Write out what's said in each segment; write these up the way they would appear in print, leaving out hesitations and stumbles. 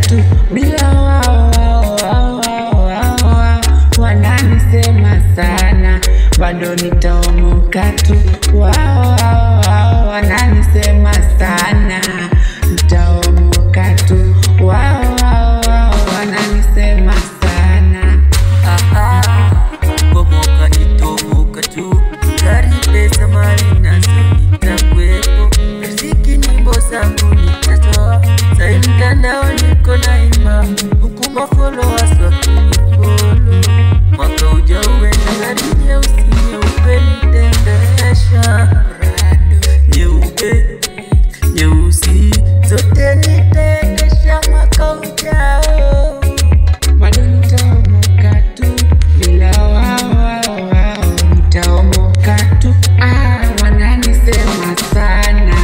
tu bila wao wananisema sana, bado nitaomoka tu. Wao wananisema sana, nitaomoka tu. Wao wananisema sana. Bomoka nitomoka tu, gari pesa mali nazo nitakwepo, riziki nyimbo zangu nitatoa, sai mtandao niko na imam, huku mafollowers wakinifolo. Mwaka ujao uende gari nyeusi nyeupe nitendesha, nyeupe nyeusi zote nitendesha mwaka ujao. Bado nitaomoka tu bila wao nitaomoka tu. Wananisema sana,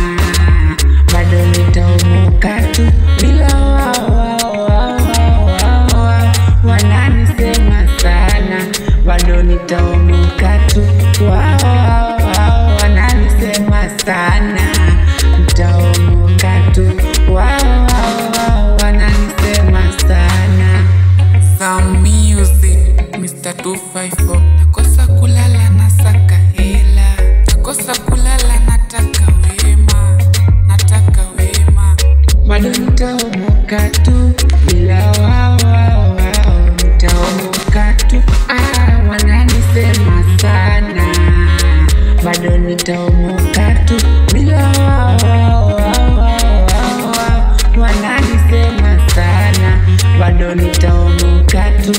bado nitaomoka tu bila wao wananisema sana, bado nitaomoka tu. Wao wananisema sana, nitaomoka tu. Wao wananisema sana. Some music, Mr. 254. Nakosa kulala na saka hela, nakosa kulala nataka wema, nataka wema. Bado nitaomoka tu bila wao nitaomoka tu. Wananisema sana, bado nitaomoka tu bila wao wananisema sana, bado nitaomoka tu.